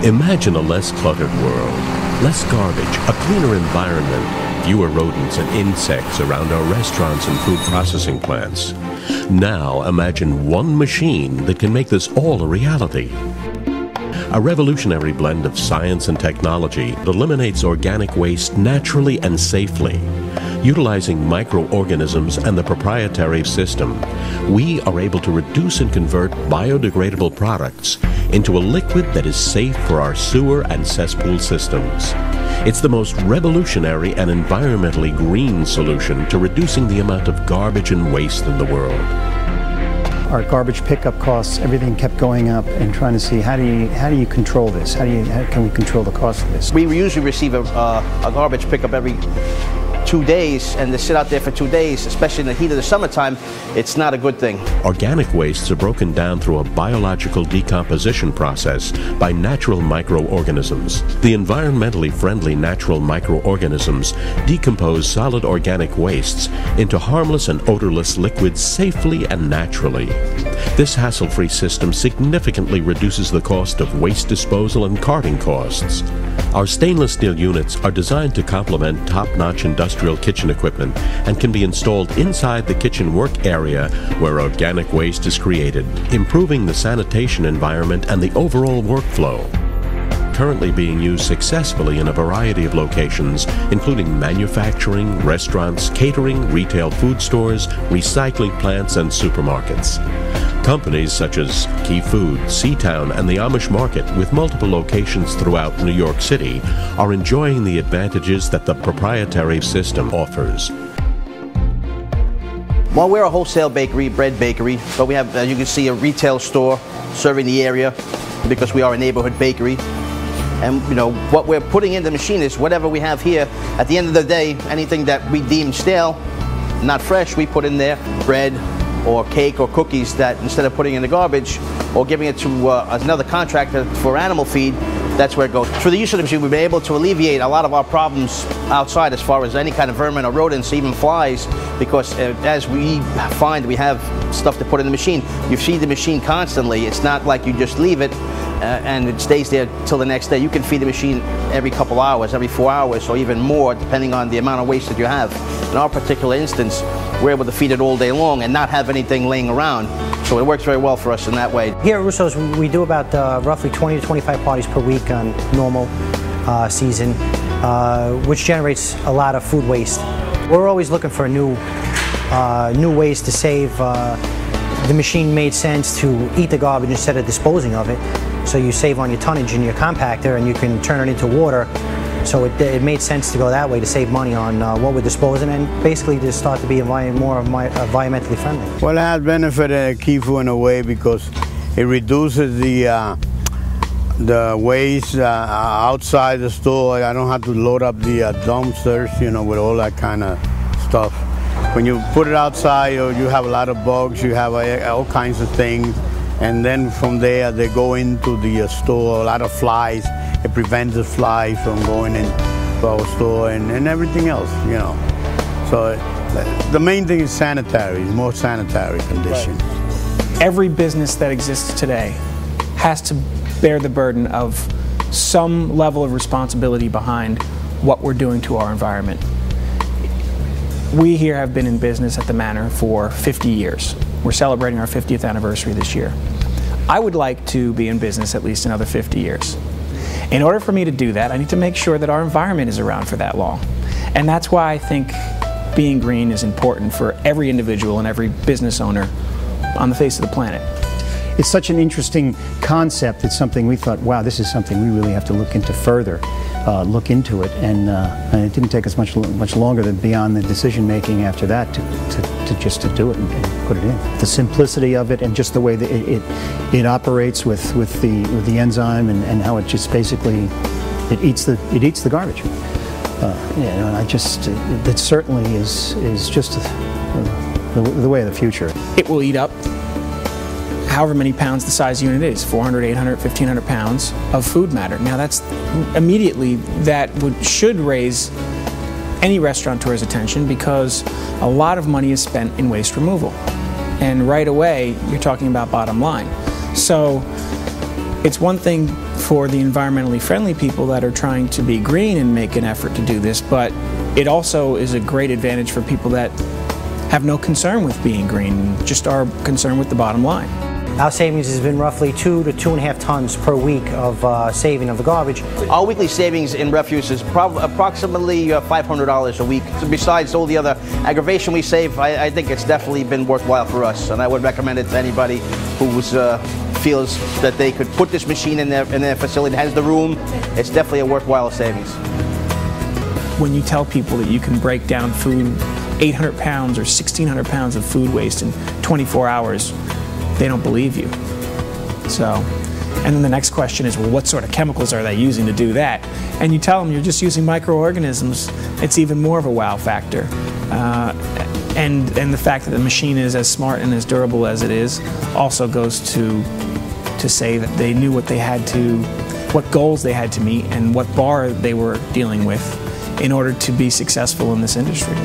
Imagine a less cluttered world, less garbage, a cleaner environment, fewer rodents and insects around our restaurants and food processing plants. Now imagine one machine that can make this all a reality. A revolutionary blend of science and technology that eliminates organic waste naturally and safely. Utilizing microorganisms and the proprietary system, we are able to reduce and convert biodegradable products into a liquid that is safe for our sewer and cesspool systems. It's the most revolutionary and environmentally green solution to reducing the amount of garbage and waste in the world. Our garbage pickup costs, everything kept going up, and trying to see how do you control this? How can we control the cost of this? We usually receive a garbage pickup every 2 days, and to sit out there for 2 days, especially in the heat of the summertime, it's not a good thing. Organic wastes are broken down through a biological decomposition process by natural microorganisms. The environmentally friendly natural microorganisms decompose solid organic wastes into harmless and odorless liquids safely and naturally. This hassle-free system significantly reduces the cost of waste disposal and carting costs. Our stainless steel units are designed to complement top-notch industrial kitchen equipment and can be installed inside the kitchen work area where organic waste is created, improving the sanitation environment and the overall workflow. Currently being used successfully in a variety of locations, including manufacturing, restaurants, catering, retail food stores, recycling plants, and supermarkets. Companies such as Key Food, Seatown, and the Amish Market, with multiple locations throughout New York City, are enjoying the advantages that the proprietary system offers. Well, we're a wholesale bakery, bread bakery, but we have, as you can see, a retail store serving the area because we are a neighborhood bakery. And you know, what we're putting in the machine is whatever we have here. At the end of the day, anything that we deem stale, not fresh, we put in there. Bread or cake or cookies that instead of putting in the garbage or giving it to another contractor for animal feed, that's where it goes. Through the use of the machine, we've been able to alleviate a lot of our problems outside as far as any kind of vermin or rodents, even flies, because as we find we have stuff to put in the machine, you feed the machine constantly. It's not like you just leave it and it stays there till the next day. You can feed the machine every couple hours, every 4 hours, or even more, depending on the amount of waste that you have. In our particular instance, we're able to feed it all day long and not have anything laying around. So it works very well for us in that way. Here at Russo's, we do about roughly 20 to 25 parties per week on normal season, which generates a lot of food waste. We're always looking for new ways to save. The machine made sense to eat the garbage instead of disposing of it. So you save on your tonnage in your compactor and you can turn it into water. So it made sense to go that way to save money on what we're disposing and basically to start to be more environmentally friendly. Well, it has benefited Key Food in a way because it reduces the waste outside the store. I don't have to load up the dumpsters, you know, with all that kind of stuff. When you put it outside, you have a lot of bugs, you have all kinds of things. And then from there, they go into the store, a lot of flies. It prevents the flies from going into our store and everything else, you know. So the main thing is sanitary, more sanitary conditions. Every business that exists today has to bear the burden of some level of responsibility behind what we're doing to our environment. We here have been in business at the Manor for 50 years. We're celebrating our 50th anniversary this year. I would like to be in business at least another 50 years. In order for me to do that, I need to make sure that our environment is around for that long. And that's why I think being green is important for every individual and every business owner on the face of the planet. It's such an interesting concept. It's something we thought, wow, this is something we really have to look into further, look into it, and it didn't take us much longer than beyond the decision making after that to just to do it and put it in. The simplicity of it and just the way that it operates with the enzyme and how it just basically it eats the garbage. That certainly is just the way of the future. It will eat up however many pounds the size unit is, 400, 800, 1,500 pounds of food matter. Now that's immediately, should raise any restaurateur's attention because a lot of money is spent in waste removal. And right away, you're talking about bottom line. So it's one thing for the environmentally friendly people that are trying to be green and make an effort to do this, but it also is a great advantage for people that have no concern with being green, just are concerned with the bottom line. Our savings has been roughly 2 to 2.5 tons per week of saving of the garbage. Our weekly savings in refuse is approximately $500 a week. So besides all the other aggravation we save, I think it's definitely been worthwhile for us, and I would recommend it to anybody who feels that they could put this machine in their facility, has the room. It's definitely a worthwhile savings. When you tell people that you can break down food, 800 pounds or 1,600 pounds of food waste in 24 hours, they don't believe you. So, and then the next question is, well, what sort of chemicals are they using to do that? And you tell them you're just using microorganisms, it's even more of a wow factor. And the fact that the machine is as smart and as durable as it is also goes to say that they knew what they had to, what goals they had to meet and what bar they were dealing with in order to be successful in this industry.